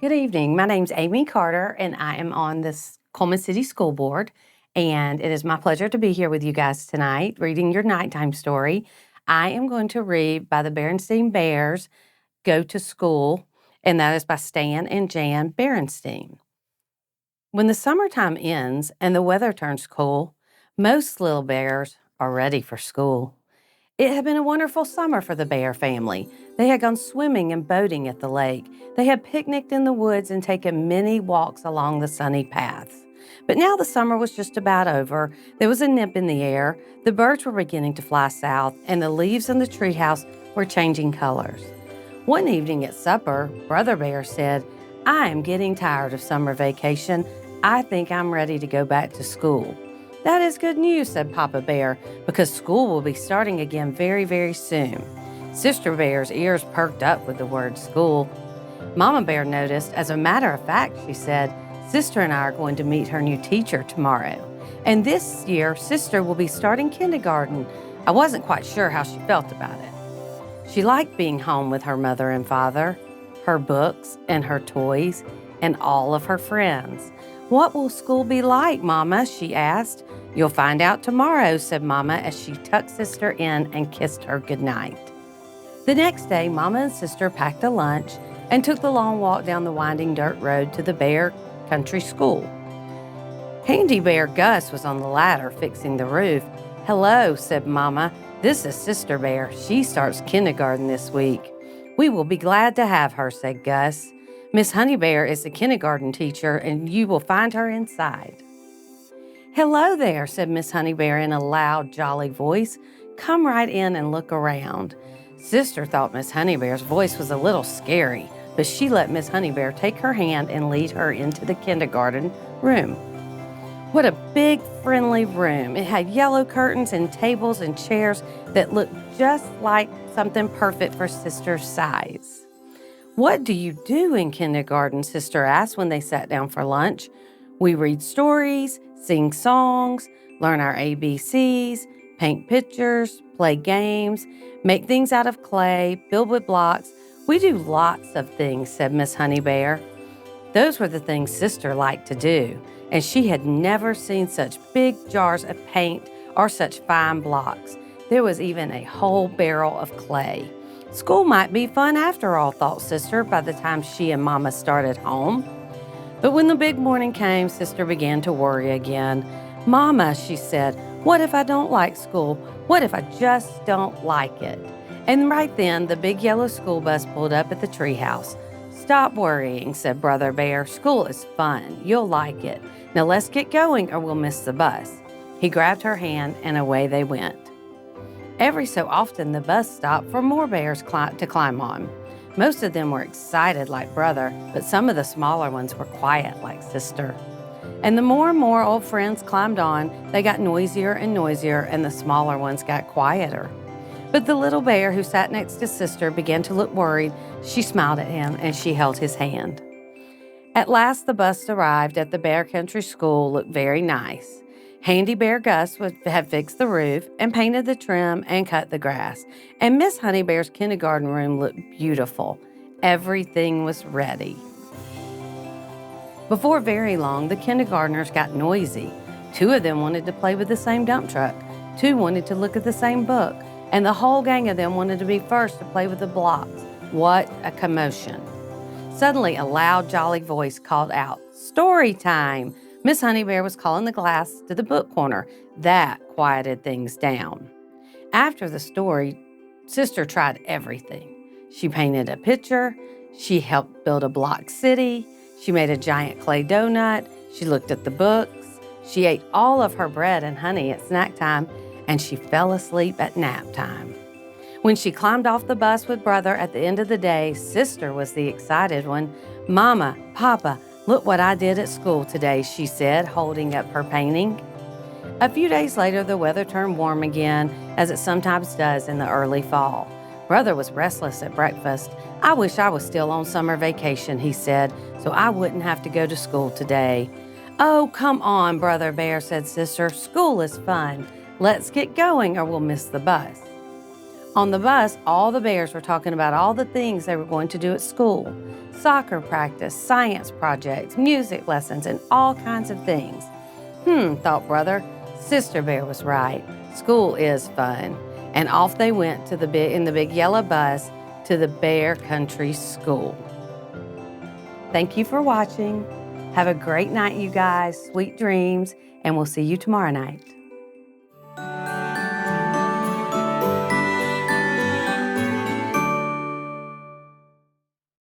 Good evening. My name's Amy Carter, and I am on this Cullman City School Board. And it is my pleasure to be here with you guys tonight, reading your nighttime story. I am going to read by the Berenstain Bears, Go to School, and that is by Stan and Jan Berenstain. When the summertime ends and the weather turns cool, most little bears are ready for school. It had been a wonderful summer for the Bear family. They had gone swimming and boating at the lake. They had picnicked in the woods and taken many walks along the sunny paths. But now the summer was just about over. There was a nip in the air. The birds were beginning to fly south, and the leaves in the treehouse were changing colors. One evening at supper, Brother Bear said, "I am getting tired of summer vacation. I think I'm ready to go back to school." "That is good news," said Papa Bear, "because school will be starting again very, very soon." Sister Bear's ears perked up with the word school. Mama Bear noticed. "As a matter of fact," she said, "Sister and I are going to meet her new teacher tomorrow. And this year, Sister will be starting kindergarten." I wasn't quite sure how she felt about it. She liked being home with her mother and father, her books and her toys, and all of her friends. "What will school be like, Mama?" she asked. "You'll find out tomorrow," said Mama as she tucked Sister in and kissed her goodnight. The next day, Mama and Sister packed a lunch and took the long walk down the winding dirt road to the Bear Country School. Handy Bear Gus was on the ladder fixing the roof. "Hello," said Mama. "This is Sister Bear. She starts kindergarten this week." "We will be glad to have her," said Gus. "Miss Honey Bear is the kindergarten teacher, and you will find her inside." "Hello there," said Miss Honey Bear in a loud, jolly voice. "Come right in and look around." Sister thought Miss Honey Bear's voice was a little scary, but she let Miss Honey Bear take her hand and lead her into the kindergarten room. What a big, friendly room. It had yellow curtains and tables and chairs that looked just like something perfect for Sister's size. "What do you do in kindergarten?" Sister asked when they sat down for lunch. "We read stories, sing songs, learn our ABCs, paint pictures, play games, make things out of clay, build with blocks. We do lots of things," said Miss Honey Bear. Those were the things Sister liked to do, and she had never seen such big jars of paint or such fine blocks. There was even a whole barrel of clay. School might be fun after all, thought Sister by the time she and Mama started home. But when the big morning came, Sister began to worry again. "Mama," she said, "what if I don't like school? What if I just don't like it?" And right then, the big yellow school bus pulled up at the treehouse. "Stop worrying," said Brother Bear. "School is fun. You'll like it. Now let's get going or we'll miss the bus." He grabbed her hand and away they went. Every so often, the bus stopped for more bears to climb on. Most of them were excited like Brother, but some of the smaller ones were quiet like Sister. And the more and more old friends climbed on, they got noisier and noisier, and the smaller ones got quieter. But the little bear who sat next to Sister began to look worried. She smiled at him, and she held his hand. At last, the bus arrived at the Bear Country School. Looked very nice. Handy Bear Gus had fixed the roof and painted the trim and cut the grass. And Miss Honey Bear's kindergarten room looked beautiful. Everything was ready. Before very long, the kindergartners got noisy. 2 of them wanted to play with the same dump truck. 2 wanted to look at the same book. And the whole gang of them wanted to be first to play with the blocks. What a commotion. Suddenly, a loud, jolly voice called out, "Story time!" Miss Honey Bear was calling the class to the book corner. That quieted things down. After the story, Sister tried everything. She painted a picture. She helped build a block city. She made a giant clay donut. She looked at the books. She ate all of her bread and honey at snack time, and she fell asleep at nap time. When she climbed off the bus with Brother at the end of the day, Sister was the excited one. "Mama, Papa, look what I did at school today," she said, holding up her painting. A few days later, the weather turned warm again, as it sometimes does in the early fall. Brother was restless at breakfast. "I wish I was still on summer vacation," he said, "so I wouldn't have to go to school today." "Oh, come on, Brother Bear," said Sister. "School is fun. Let's get going or we'll miss the bus." On the bus, all the bears were talking about all the things they were going to do at school: soccer practice, science projects, music lessons, and all kinds of things. Thought Brother. Sister Bear was right. School is fun. And off they went in the big yellow bus to the Bear Country School. Thank you for watching. Have a great night, you guys. Sweet dreams, and we'll see you tomorrow night.